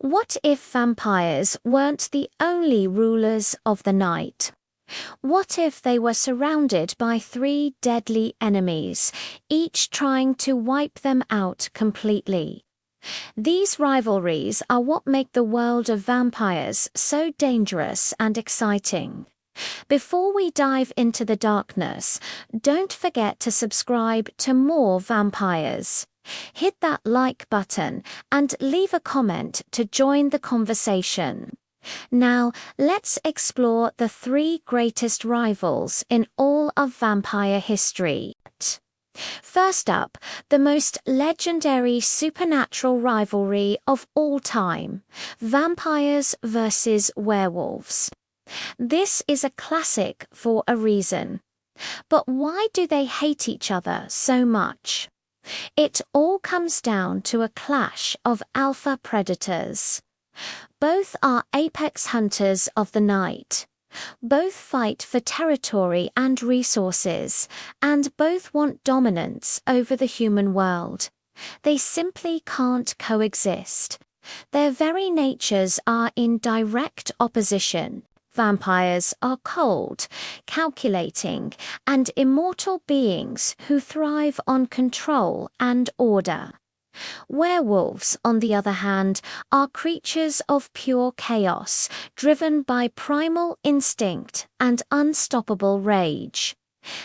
What if vampires weren't the only rulers of the night? What if they were surrounded by three deadly enemies, each trying to wipe them out completely? These rivalries are what make the world of vampires so dangerous and exciting. Before we dive into the darkness, don't forget to subscribe to more vampires. Hit that like button and leave a comment to join the conversation. Now, let's explore the three greatest rivals in all of vampire history. First up, the most legendary supernatural rivalry of all time: vampires versus werewolves. This is a classic for a reason. But why do they hate each other so much? It all comes down to a clash of alpha predators. Both are apex hunters of the night. Both fight for territory and resources, and both want dominance over the human world. They simply can't coexist. Their very natures are in direct opposition. Vampires are cold, calculating, and immortal beings who thrive on control and order. Werewolves, on the other hand, are creatures of pure chaos, driven by primal instinct and unstoppable rage.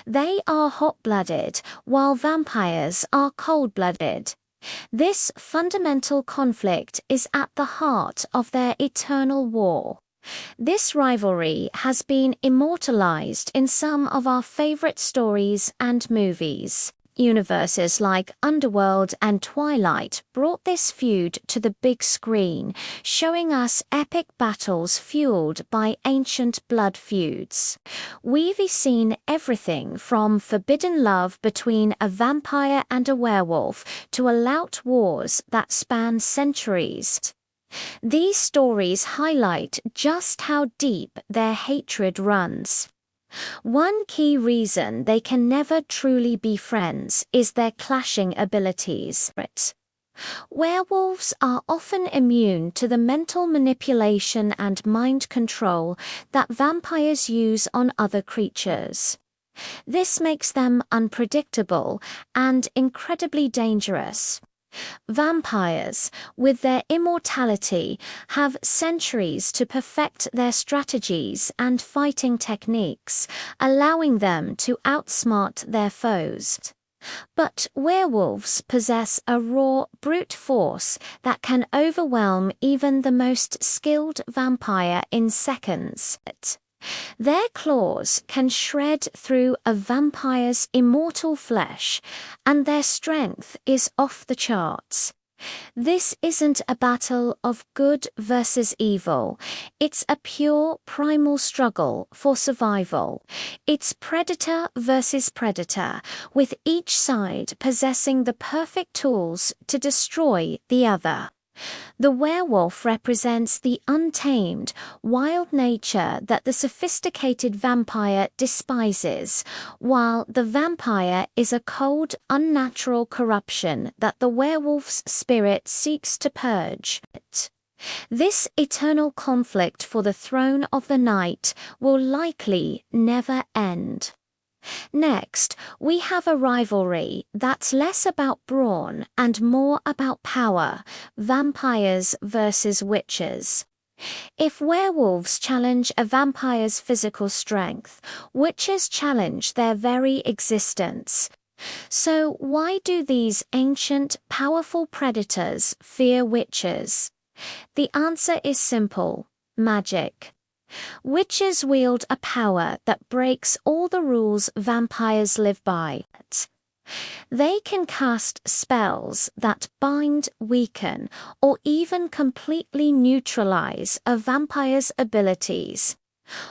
They are hot-blooded, while vampires are cold-blooded. This fundamental conflict is at the heart of their eternal war. This rivalry has been immortalized in some of our favorite stories and movies. Universes like Underworld and Twilight brought this feud to the big screen, showing us epic battles fueled by ancient blood feuds. We've seen everything from forbidden love between a vampire and a werewolf to all-out wars that span centuries. These stories highlight just how deep their hatred runs. One key reason they can never truly be friends is their clashing abilities. Werewolves are often immune to the mental manipulation and mind control that vampires use on other creatures. This makes them unpredictable and incredibly dangerous. Vampires, with their immortality, have centuries to perfect their strategies and fighting techniques, allowing them to outsmart their foes. But werewolves possess a raw, brute force that can overwhelm even the most skilled vampire in seconds. Their claws can shred through a vampire's immortal flesh, and their strength is off the charts. This isn't a battle of good versus evil. It's a pure primal struggle for survival. It's predator versus predator, with each side possessing the perfect tools to destroy the other. The werewolf represents the untamed, wild nature that the sophisticated vampire despises, while the vampire is a cold, unnatural corruption that the werewolf's spirit seeks to purge. This eternal conflict for the throne of the night will likely never end. Next, we have a rivalry that's less about brawn and more about power: vampires versus witches. If werewolves challenge a vampire's physical strength, witches challenge their very existence. So why do these ancient, powerful predators fear witches? The answer is simple: magic. Witches wield a power that breaks all the rules vampires live by. They can cast spells that bind, weaken, or even completely neutralize a vampire's abilities.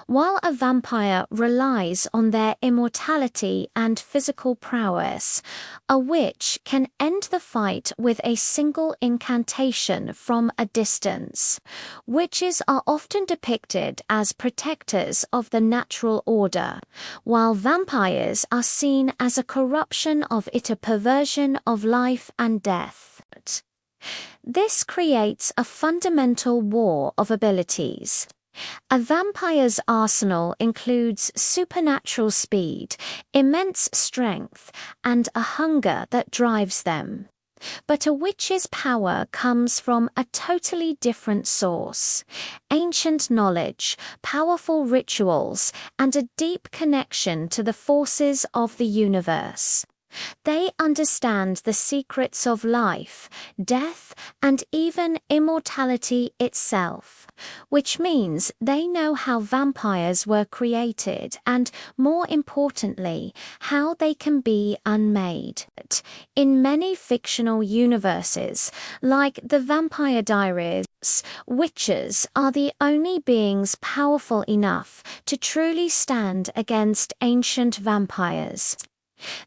While a vampire relies on their immortality and physical prowess, a witch can end the fight with a single incantation from a distance. Witches are often depicted as protectors of the natural order, while vampires are seen as a corruption of it, a perversion of life and death. This creates a fundamental war of abilities. A vampire's arsenal includes supernatural speed, immense strength, and a hunger that drives them. But a witch's power comes from a totally different source: ancient knowledge, powerful rituals, and a deep connection to the forces of the universe. They understand the secrets of life, death, and even immortality itself, which means they know how vampires were created and, more importantly, how they can be unmade. In many fictional universes, like the Vampire Diaries, witches are the only beings powerful enough to truly stand against ancient vampires.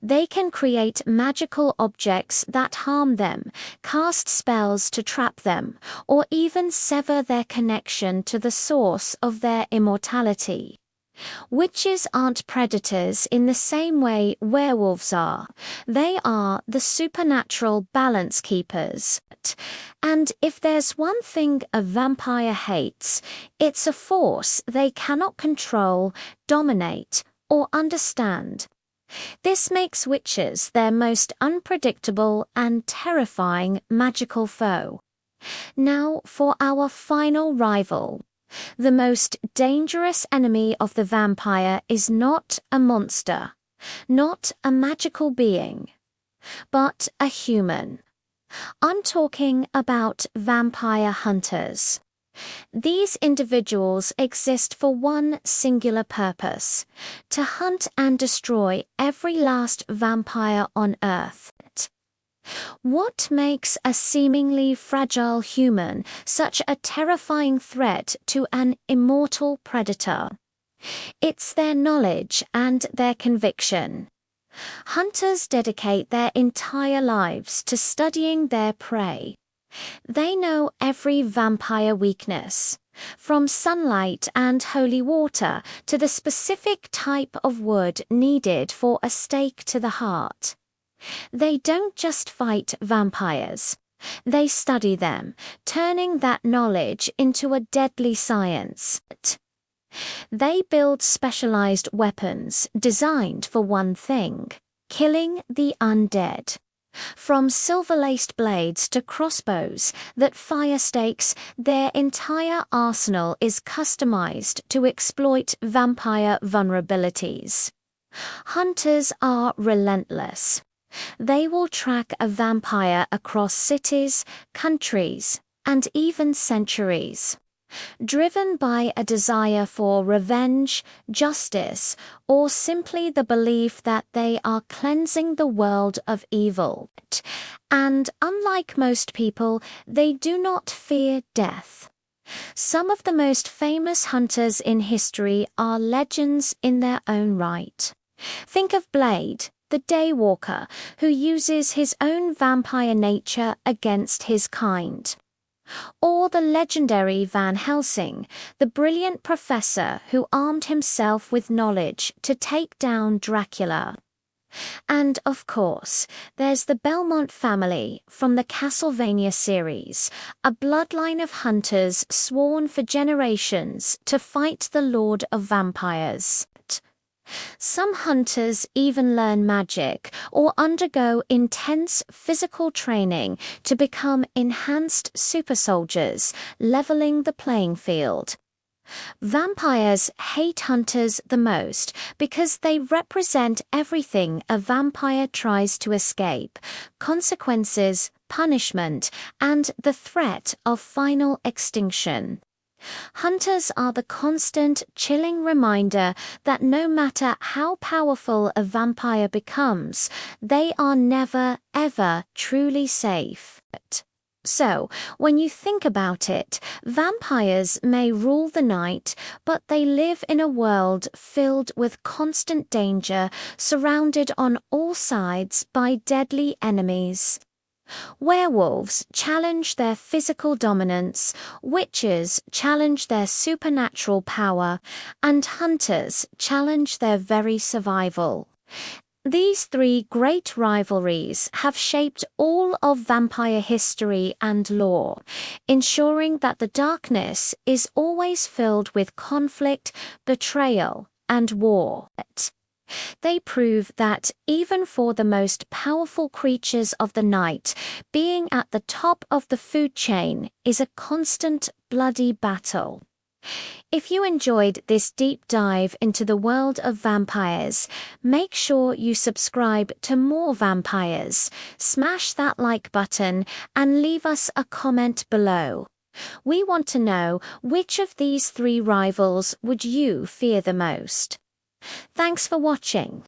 They can create magical objects that harm them, cast spells to trap them, or even sever their connection to the source of their immortality. Witches aren't predators in the same way werewolves are. They are the supernatural balance keepers. And if there's one thing a vampire hates, it's a force they cannot control, dominate, or understand. This makes witches their most unpredictable and terrifying magical foe. Now for our final rival. The most dangerous enemy of the vampire is not a monster, not a magical being, but a human. I'm talking about vampire hunters. These individuals exist for one singular purpose: to hunt and destroy every last vampire on Earth. What makes a seemingly fragile human such a terrifying threat to an immortal predator? It's their knowledge and their conviction. Hunters dedicate their entire lives to studying their prey. They know every vampire weakness, from sunlight and holy water to the specific type of wood needed for a stake to the heart. They don't just fight vampires. They study them, turning that knowledge into a deadly science. They build specialized weapons designed for one thing: killing the undead. From silver-laced blades to crossbows that fire stakes, their entire arsenal is customized to exploit vampire vulnerabilities. Hunters are relentless. They will track a vampire across cities, countries, and even centuries. Driven by a desire for revenge, justice, or simply the belief that they are cleansing the world of evil. And unlike most people, they do not fear death. Some of the most famous hunters in history are legends in their own right. Think of Blade, the Daywalker, who uses his own vampire nature against his kind. Or the legendary Van Helsing, the brilliant professor who armed himself with knowledge to take down Dracula. And of course, there's the Belmont family from the Castlevania series, a bloodline of hunters sworn for generations to fight the Lord of Vampires. Some hunters even learn magic or undergo intense physical training to become enhanced super soldiers, leveling the playing field. Vampires hate hunters the most because they represent everything a vampire tries to escape: consequences, punishment, and the threat of final extinction. Hunters are the constant, chilling reminder that no matter how powerful a vampire becomes, they are never, ever truly safe. So, when you think about it, vampires may rule the night, but they live in a world filled with constant danger, surrounded on all sides by deadly enemies. Werewolves challenge their physical dominance, witches challenge their supernatural power, and hunters challenge their very survival. These three great rivalries have shaped all of vampire history and lore, ensuring that the darkness is always filled with conflict, betrayal, and war. They prove that even for the most powerful creatures of the night, being at the top of the food chain is a constant bloody battle. If you enjoyed this deep dive into the world of vampires, make sure you subscribe to more vampires, smash that like button, and leave us a comment below. We want to know which of these three rivals would you fear the most. Thanks for watching.